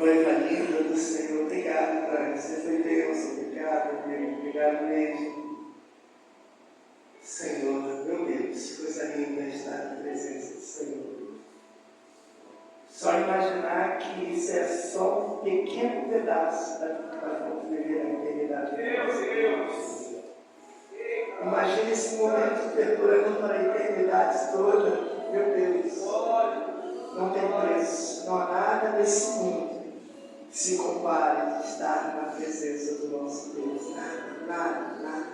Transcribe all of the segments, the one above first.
noiva linda do Senhor. Obrigado, Pai. Você foi Deus. Obrigado, meu. Obrigado mesmo. Senhor, meu Deus, que coisa linda estar na presença do Senhor. Só imaginar que isso é só um pequeno pedaço da que nós vamos viver na eternidade. Meu Deus! Imagine esse momento perdurando para a eternidade toda. Meu Deus! Não tem preço. Não há nada nesse mundo que se compare a estar na presença do nosso Deus. Nada, nada.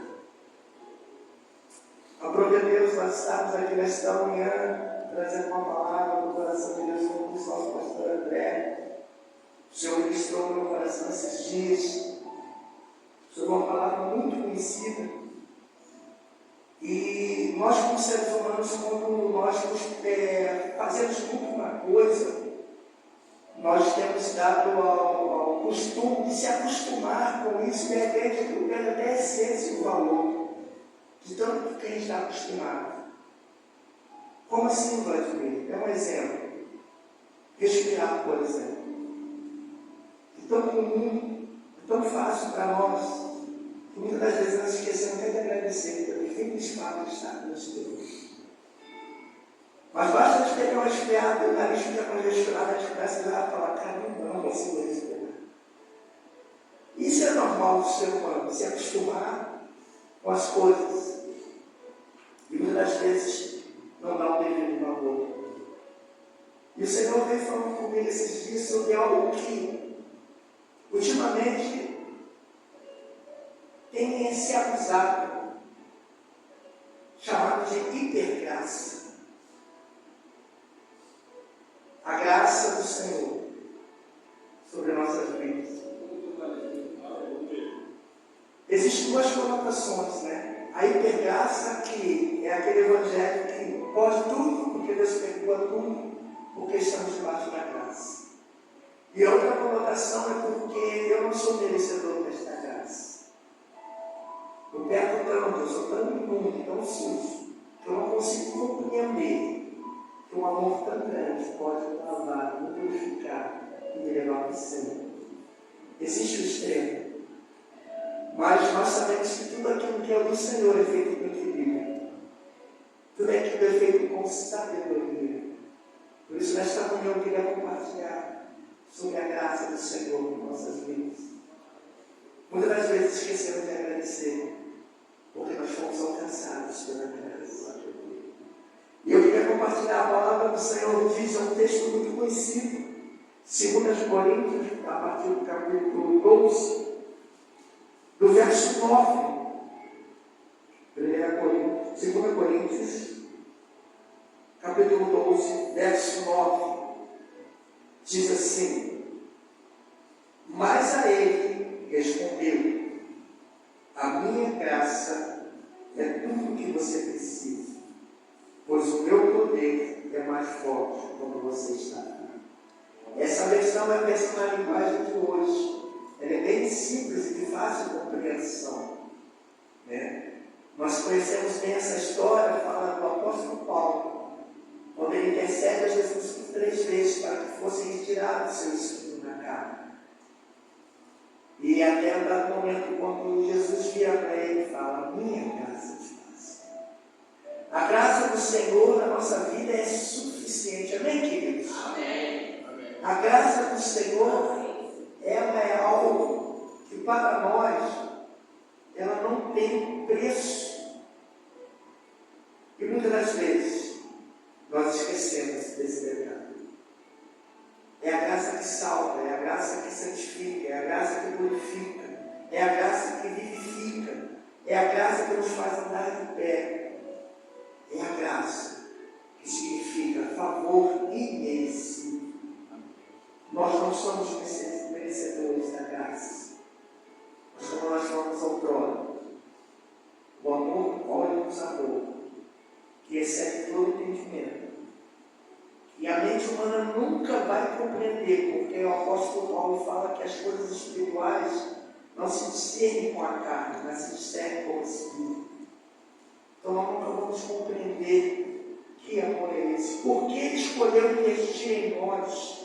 Aprove Deus, nós estamos aqui nesta manhã, trazendo uma palavra no coração de Deus, como disse nosso pastor André. O Senhor ministrou no meu coração esses dias sobre uma palavra muito conhecida. E nós, como seres humanos, quando nós fazemos muito uma coisa, nós temos dado ao costume de se acostumar com isso, de repente, perde até a essência e o valor de tanto que a gente está acostumado. Como assim, Vladimir? É um exemplo. Respirar, por exemplo. É tão comum, é tão fácil para nós, que muitas das vezes nós esquecemos até de agradecer pelo simples fato de estar com os Deus. Mas basta de pegar uma resfriada, o nariz fica congestionado, a gente começa a falar, caramba, eu não consigo respirar. Isso é normal do ser humano, se acostumar com as coisas. E muitas das vezes não dá o devido valor. E o Senhor veio falando comigo esses dias sobre algo que, ultimamente, tem se abusado, chamado de hipergraça. A graça do Senhor sobre nossas vidas. Existem duas conotações, né? A hipergraça, que é aquele evangelho que pode tudo, porque Deus perdoa tudo, porque estamos debaixo da graça. E a outra conotação é porque eu não sou merecedor desta graça. Eu perco tanto, eu sou tão imundo, tão sujo, que eu não consigo compreender que um amor tão grande pode me lavar, me purificar e me levar para o Senhor. Existe o extremo. Mas nós sabemos que tudo aquilo que é do Senhor é feito com equilíbrio. Tudo aquilo é feito com sabedoria. Por isso, nesta manhã, eu queria compartilhar sobre a graça do Senhor em nossas vidas. Muitas das vezes esquecemos de agradecer, porque nós fomos alcançados pela graça. E eu queria compartilhar a palavra do Senhor, diz, é um texto muito conhecido. 2 Coríntios, a partir do capítulo 12, do verso 9. 2 Coríntios, capítulo 12, verso 9. Diz assim: mas a ele respondeu: a minha graça é tudo o que você precisa, pois o meu poder é mais forte quando você está aqui. Essa versão é a versão da linguagem de hoje. Ela é bem simples e de fácil compreensão, né? Nós conhecemos bem essa história, fala do apóstolo Paulo, quando ele intercede a Jesus por 3 vezes para que fosse retirado o seu espinho na carne. E até um dado momento, quando Jesus vira para ele e fala: minha graça te basta. A graça do Senhor na nossa vida é suficiente. Amém, queridos? Amém. A graça do Senhor, ela é algo que para nós, ela não tem preço. E muitas das vezes, nós esquecemos desse pecado. É a graça que salva, é a graça que santifica, é a graça que purifica, é a graça que vivifica, é a graça que nos faz andar de pé. É a graça que significa favor imerecido. Nós não somos merecedores da graça. Mas como nós falamos outrora, o amor do qual Ele nos amou, que excede todo entendimento, e a mente humana nunca vai compreender, porque o apóstolo Paulo fala que as coisas espirituais não se discernem com a carne, mas se discernem com o Espírito. Então nós nunca vamos compreender que amor é esse. Por que Ele escolheu investir em nós?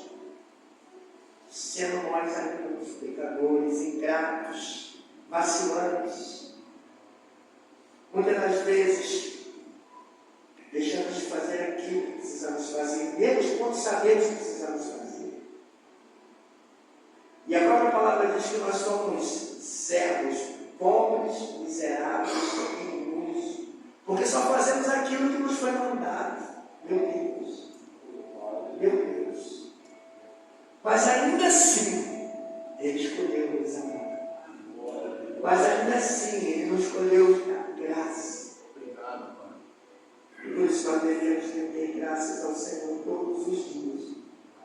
sendo nós adultos, pecadores, ingratos, vacilantes. Muitas das vezes, deixamos de fazer aquilo que precisamos fazer, mesmo quando sabemos que precisamos fazer. E a própria palavra diz que nós somos servos, pobres, miseráveis e imundos, porque só fazemos aquilo que nos foi mandado. Meu Deus, meu Deus. Mas ainda assim, Ele escolheu nos amar. Mas ainda assim, Ele nos escolheu a graça. E por isso nós devemos render graças ao Senhor todos os dias,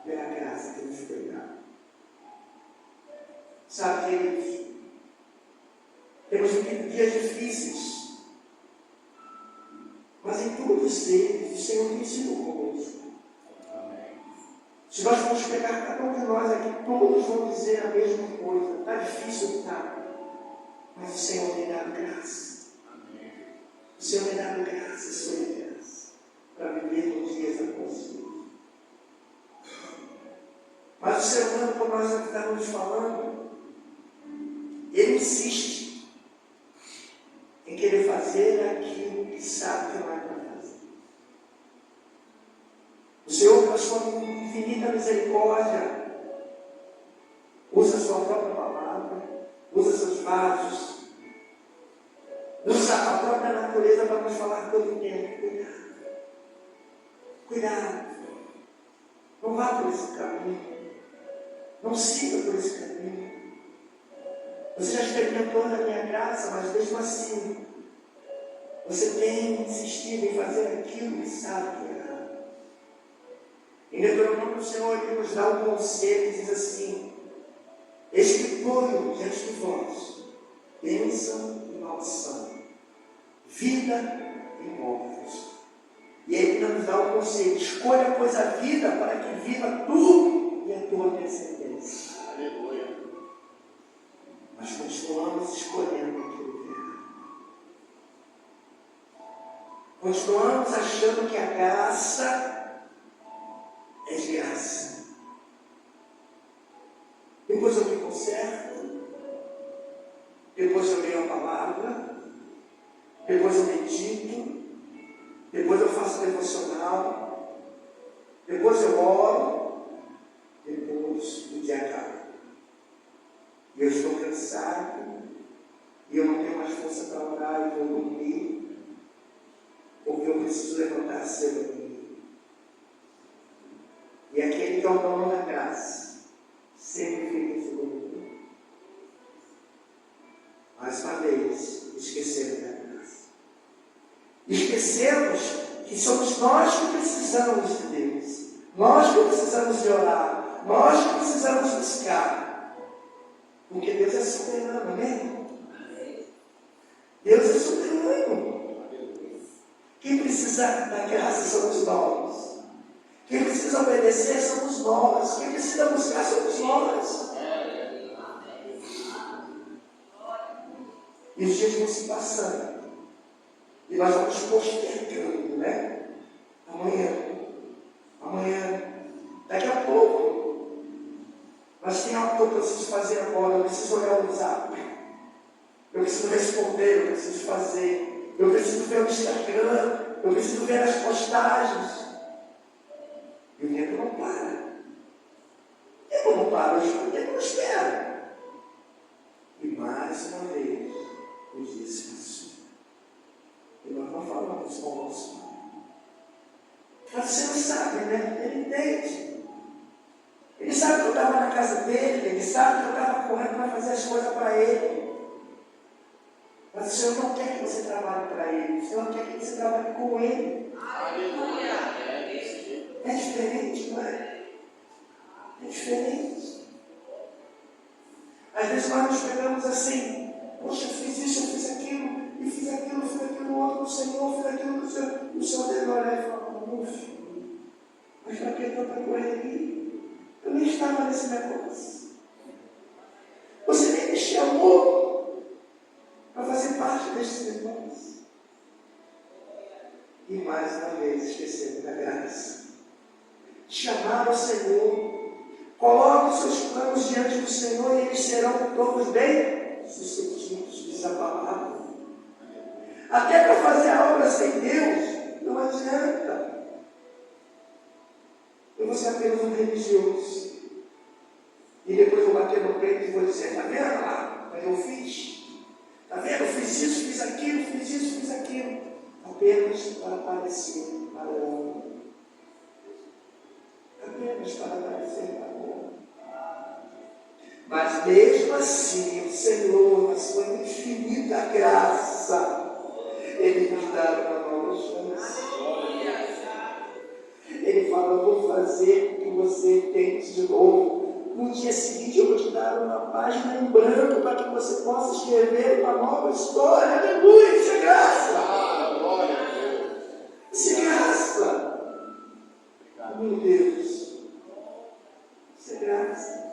pela graça que nos foi dada. Sabe, queridos, temos vivido dias difíceis, mas em todos eles o Senhor tem sido conosco. Se nós formos pegar cada um de nós aqui, todos vão dizer a mesma coisa. Está difícil, está. Mas o Senhor tem dado graça. O Senhor tem dado graça, sua graça, para viver nos dias após. Mas o ser humano, como nós estamos falando, ele insiste em querer fazer aquilo que sabe que não é para fazer. O Senhor, com a sua infinita misericórdia, usa a sua própria palavra, usa seus vasos, usa a própria natureza para nos falar todo o tempo. Cuidado, cuidado, não vá por esse caminho, não siga por esse caminho. Você já experimentou da minha graça, mas mesmo assim, você tem insistido em fazer aquilo que sabe que é errado. Em Deuteronômio, o Senhor ele nos dá um conselho e diz assim: eis que ponho diante de vós bênção e maldição, vida e morte. E ele nos dá um conselho: escolha, pois, a vida para que viva tu e a tua descendência. Aleluia. Mas continuamos escolhendo aquilo que é errado. Continuamos achando que a graça é de graça. Depois eu me conserto, depois eu leio a palavra, depois eu medito, depois eu faço devocional, depois eu oro, depois o dia acaba. E eu estou cansado, e eu não tenho mais força para orar, e vou dormir, porque eu preciso levantar cedo. E aquele que é o dono da graça, sempre fica em segundo lugar. Mais uma vez, esquecemos da graça. Esquecemos que somos nós que precisamos de Deus, nós que precisamos de orar, nós que precisamos buscar. Porque Deus é soberano, amém? Deus é soberano. Quem precisa da graça somos nós. Quem precisa obedecer somos nós. Quem precisa buscar somos nós. E os dias vão se passando. E nós vamos postergando, né? Amanhã, daqui a pouco. Mas tem algo que eu preciso fazer agora. Eu preciso olhar o WhatsApp. Eu preciso responder, eu preciso fazer. Eu preciso ver o Instagram. Eu preciso ver as postagens. E o tempo não para. O tempo não para, o tempo não espera. E mais uma vez, o dia se passou. E nós não falamos com o nosso Pai. Mas você não sabe, né? Ele entende. Ele sabe que eu estava na casa dele, ele sabe que eu estava correndo para fazer as coisas para ele. Mas o Senhor não quer que você trabalhe para ele, o Senhor quer que você trabalhe com ele. Aleluia! É diferente, não é? É diferente. Às vezes nós nos pegamos assim: poxa, eu fiz isso, eu fiz aquilo, e fiz aquilo, fiz aquilo outro, o Senhor, fiz aquilo do Senhor. E o Senhor deve olhar e falar: meu filho, mas para que tanta correria? Eu nem estava nesse negócio. Você nem me chamou para fazer parte desse negócio. E mais uma vez esquecendo da graça. Chamar ao Senhor. Coloque os seus planos diante do Senhor e eles serão todos bem sucedidos, diz a palavra. Até para fazer a obra sem Deus, não adianta. Eu vou ser apenas um religioso. E depois vou bater no peito e vou dizer, está vendo lá? Mas eu fiz. Está vendo? Eu fiz isso, fiz aquilo, fiz isso, fiz aquilo. Apenas para aparecer para o homem. Apenas para aparecer para o homem. Mas mesmo assim, o Senhor, na sua infinita graça, Ele nos dá uma nova chance. Ele fala, eu vou fazer com que você tente de novo. No dia seguinte eu vou te dar uma página em branco para que você possa escrever uma nova história. Aleluia, isso é graça. Glória a Deus. Isso é graça. Meu Deus. Isso é graça.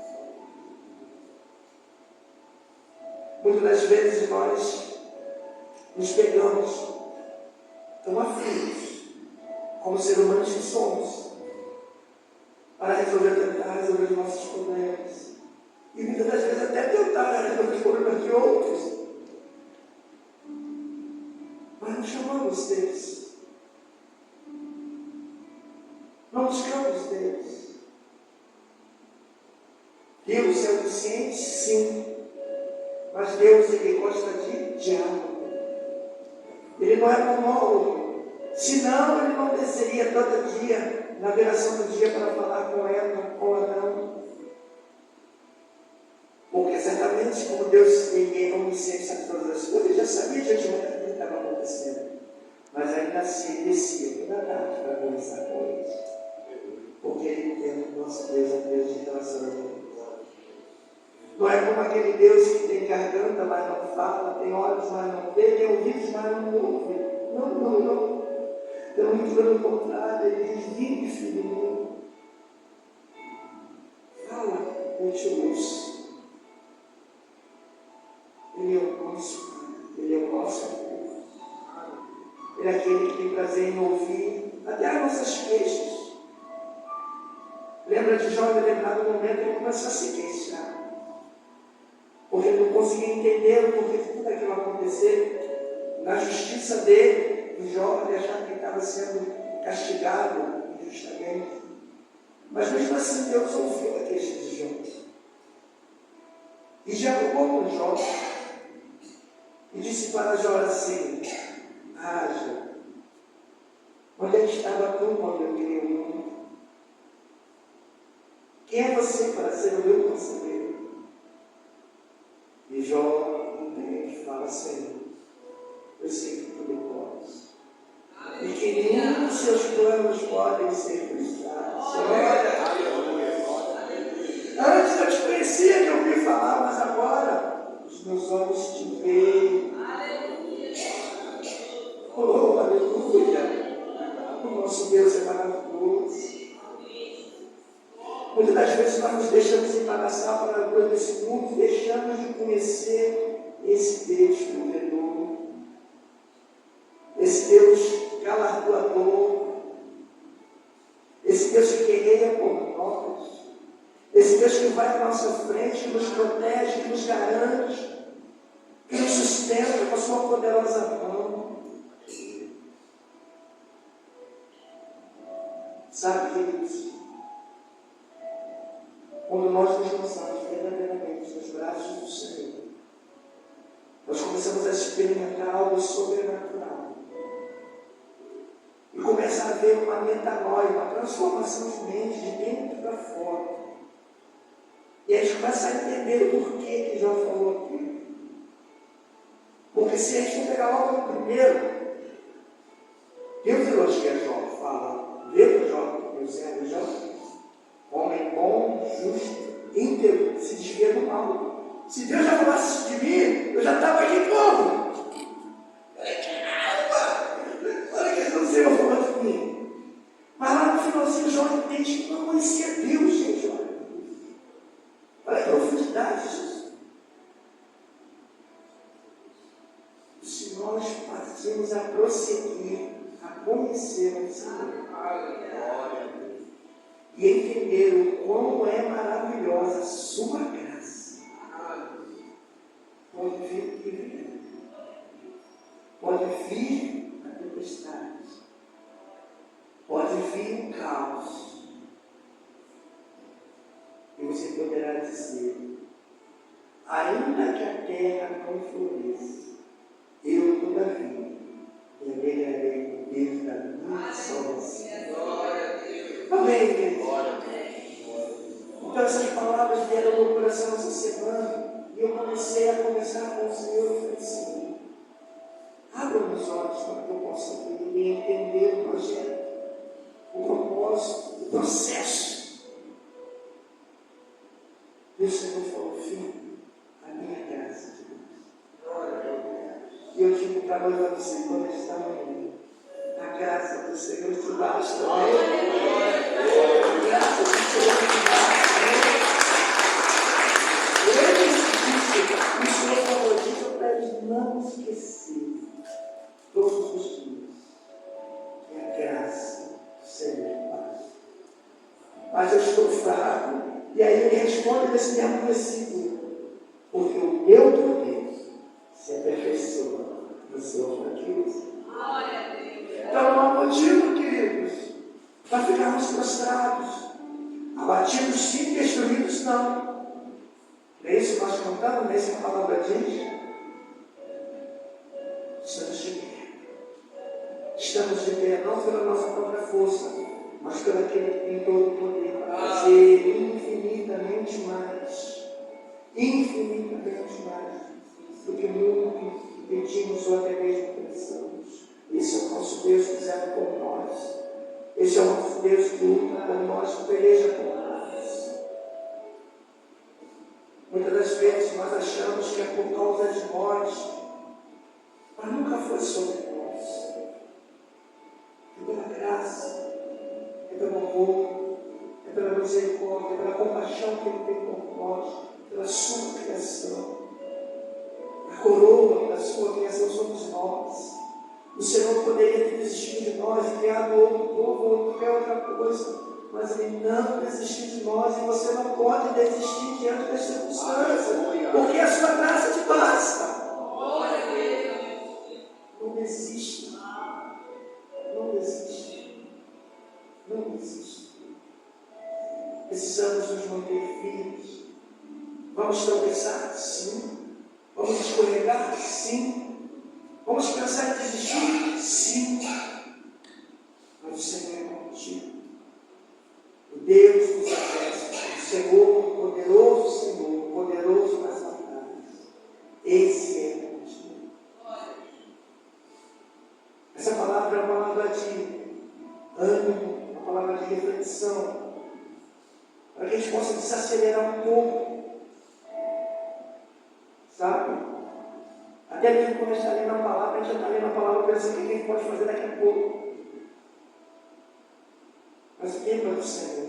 Muitas das vezes nós nos pegamos tão aflitos, como seres humanos que somos, para tentar resolver os nossos problemas. E muitas das vezes até tentar resolver os problemas de outros. Mas não chamamos Deus. Não buscamos Deus. Deus é onisciente, sim. Mas Deus, Ele gosta de diálogo. Ele não é monólogo. Senão, Ele não desceria todo dia, na viração do dia, para falar com Eva, com Adão. Porque certamente, como Deus, Ele é onisciente, sabe todas as coisas, Ele já sabia de antemão o que estava acontecendo. Mas ainda assim, Ele descia toda tarde para conversar com eles. Porque Ele entende o nosso Deus, é Deus de relacionamento. Não é como aquele Deus que tem garganta, mas não fala, tem olhos, mas não vê, tem ouvidos, mas não ouve. Não. Pelo muito pelo contrário, Ele diz, vive, filho meu. Fala, eu te ouço. Ele é o nosso Pai, Ele é o nosso Deus. Ele é aquele que tem prazer em ouvir até as nossas queixas. Lembra de Jó, em determinado momento, ele começou a se queixar. Porque ele não conseguia entender o porquê de tudo aquilo acontecer. Na justiça dele, de Jó, ele achava que ele estava sendo castigado injustamente. Mas mesmo assim, Deus ouviu a queixa de Jó. E dialogou com Jó. E disse para Jó assim, haja. Onde é que estava tu quando eu criei o mundo? Quem é você para ser o meu conselheiro? E Jó entende, fala, Senhor, eu sei que tudo podes. E que nenhum dos seus planos podem ser frustrados. Antes eu te conhecia, que eu ouvi falar, mas agora os meus olhos te veem. Oh, aleluia! O nosso Deus é maravilhoso. Muitas das vezes nós nos deixamos embaraçar para a coisa desse mundo, deixamos de conhecer esse Deus provedor, esse Deus galardoador, esse Deus que guerreia por nós, esse Deus que vai à nossa frente, que nos protege, que nos garante, que nos sustenta com a sua poderosa mão. Sabe, queridos? Quando nós nos lançamos verdadeiramente nos braços do Senhor, nós começamos a experimentar algo sobrenatural. E começa a haver uma metanoia, uma transformação de mente de dentro para fora. E a gente começa a entender o porquê que Jó falou aqui. Porque se a gente não pegar logo no primeiro, Deus elogia Jó, fala, veja Jó, meu servo Jó, homem bom, justo, íntegro, se desvia do mal. Se Deus já falasse isso de mim, eu já estava aqui como? Olha que o Senhor falou de mim. Mas lá no finalzinho, Jó entende que não conhecia Deus, gente. Olha a profundidade disso. Se nós partimos a prosseguir, a conhecer o Senhor, e entender o quão é maravilhosa a sua ainda que a terra não floresça, eu, todavia, me alegrarei com Deus da minha salvação. Amém, querido? Então essas palavras vieram ao meu coração essa semana, e eu comecei a conversar com o Senhor. Eu falei, Senhor, abra meus olhos para que eu possa ver e entender o projeto, o propósito, o processo. E o Senhor falou, filho, a minha graça te basta. E eu digo para nós a você, quando esta manhã, a graça do Senhor te basta. A graça do Senhor te basta. O Senhor falou disso para eles não esquecer todos os dias que a graça do Senhor basta. Mas eu estou fraco, e aí ele responde nesse mesmo versículo, porque o meu poder se aperfeiçoa no Senhor fraqueza. Então não há motivo, queridos, para ficarmos prostrados, abatidos sim, destruídos não. Não é isso que nós cantamos, não é isso que a palavra diz? Estamos de pé. Estamos de pé, não pela nossa própria força, mas pelo aquele que tem todo o poder para fazer infinitamente mais do que muito pedimos ou até mesmo pensamos. Esse é o nosso Deus que zela por nós. Esse é o nosso Deus que luta por nós, que peleja por nós. Muitas das vezes nós achamos que é por causa de nós, mas nunca foi sobre nós. É pela graça, é pelo amor, é pela misericórdia, é pela compaixão que Ele tem por nós, pela sua criação. A coroa da sua criação somos nós. O Senhor poderia ter desistido de nós e criado outro povo ou qualquer outra coisa, mas Ele não desistiu de nós, e você não pode desistir diante das circunstâncias, porque a sua graça te basta. Não desista. Não desista. Não desista. Precisamos nos manter firmes. Vamos tropeçar? Sim. Vamos escorregar? Sim. Vamos pensar em desistir? Sim. Mas o Senhor é contigo. O Deus dos exércitos, o Senhor, o poderoso nas batalhas. Esse é contigo. Essa palavra é uma palavra de ânimo, uma palavra de reflexão, para que a gente possa desacelerar um pouco. Sabe? Até mesmo quando a gente está lendo a palavra, a gente já está lendo a palavra pensando o que a gente pode fazer daqui a pouco. Mas lembra do Senhor.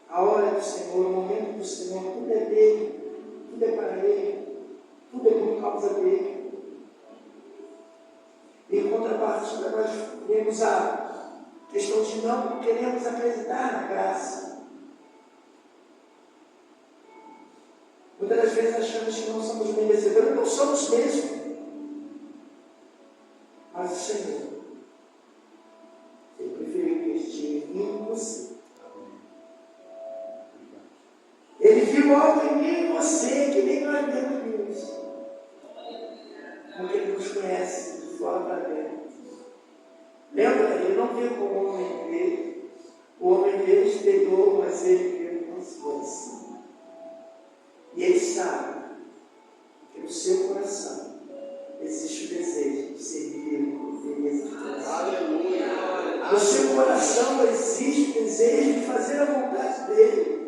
A hora do Senhor, o momento do Senhor, tudo é dele, tudo é para Ele, tudo é por causa dele. Em contrapartida, nós vemos a questão de não queremos acreditar na graça. Muitas das vezes achamos que não somos merecedores, não somos mesmo. Mas o Senhor, Ele preferiu investir em você. Ele viu algo em mim e em você que nem nós mesmos vimos. Porque Ele nos conhece de fora para dentro. Lembra? Ele não viu como o homem vê. O homem vê exterior, mas Ele vê o nosso coração. E Ele sabe que no seu coração existe o desejo de servir com firmeza de coração. Aleluia! No seu coração existe o desejo de fazer a vontade dEle.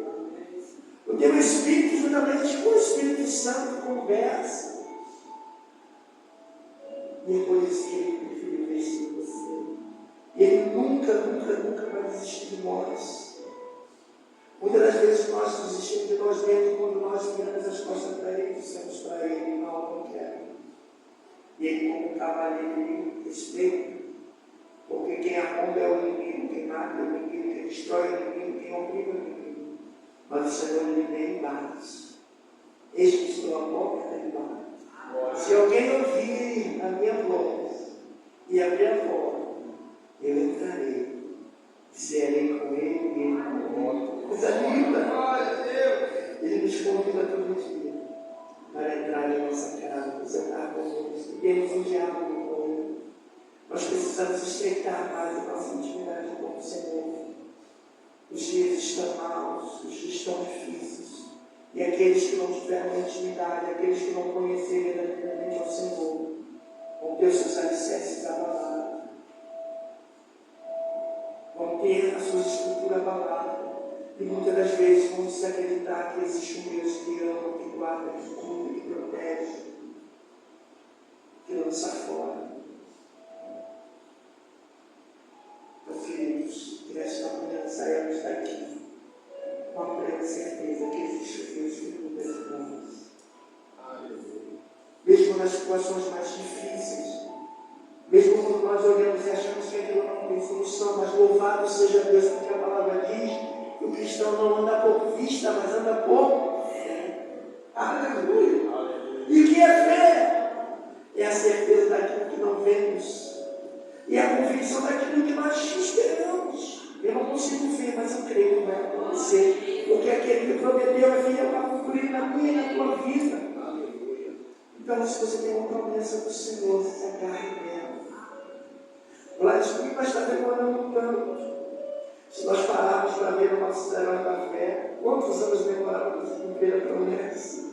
O teu Espírito, juntamente com o Espírito Santo, conversa. E é por isso que Ele prefere investir em você. E Ele nunca vai desistir de nós. Muitas das vezes nós desistimos de nós mesmos quando nós viramos as costas para Ele, dissemos para Ele, não quero. E Ele, como um cavaleiro, Ele respeita. Porque quem arromba é o inimigo, quem mata é o inimigo, quem destrói é o inimigo, quem oprime é o inimigo. Mas o Senhor, Ele vem e bate. Eis que estou à porta e bate. Se alguém ouvir a minha voz e abrir a porta, eu entrarei. Serei com Ele e Ele comigo. Coisa linda! Ele nos convida todos os dias. Os dias estão maus, os dias estão difíceis. E aqueles que não tiveram intimidade, aqueles que não conheceram verdadeiramente ao Senhor, vão ter os seus alicerces abalados, vão ter a sua estrutura abalada. E muitas das vezes vão desacreditar que existe um Deus que ama, que guarda, que cuida, que protege, que lança fora. Meus filhos, que nesta manhã saímos daqui com a plena certeza que existe o Deus que cuida de nós. Mesmo nas situações mais difíceis, mesmo quando nós olhamos e achamos que aquilo não tem solução, mas louvado seja Deus, porque a palavra diz que o cristão não anda por vista, mas anda por fé. Aleluia! E o que é fé? É a certeza daquilo que não vemos. E a convicção daquilo que nós esperamos. Eu não consigo ver, mas eu creio que vai acontecer. Porque aquele que prometeu é fiel para cumprir na minha e na tua vida. Então, se você tem uma promessa do Senhor, se agarre nela. Lá desculpa, mas está demorando tanto. Se nós pararmos para ver os nossos heróis da fé, quantos anos demoraram para cumprir a promessa?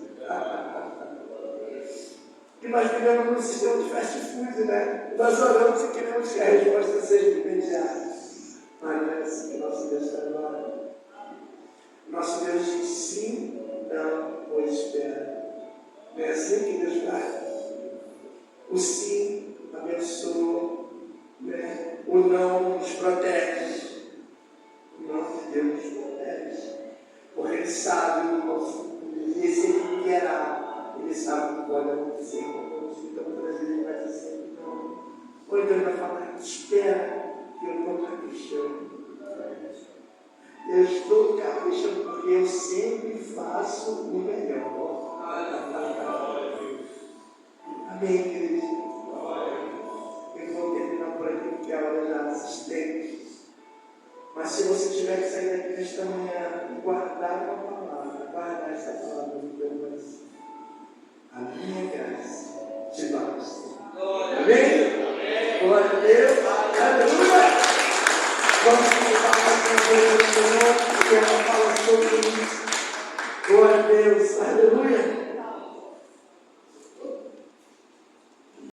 E nós vivemos num sistema de fast food, né? Nós oramos e queremos que a resposta seja imediata. Mas não é assim que nosso Deus trabalha. Nosso Deus diz sim, não ou espera. Não é assim que Deus faz. O sim abençoa, né? O não nos protege. O não de Deus nos protege. Porque Ele sabe o nosso futuro. E se Ele querá, Ele sabe o que pode acontecer conosco. Então, muitas vezes Ele vai dizer não. Ou então Ele vai falar, espera, que eu estou caprichando. Eu estou caprichando porque eu sempre faço o melhor. Amém, querido? Eu vou terminar por aqui porque a hora já se estende. Mas se você tiver que sair daqui nesta manhã e guardar uma palavra, guardar essa palavra no teu coração, a minha graça te basta. Amém? Glória a Deus. Aleluia! Vamos começar mais uma vez no Senhor, que ela fala sobre isso. Glória a Deus. Aleluia!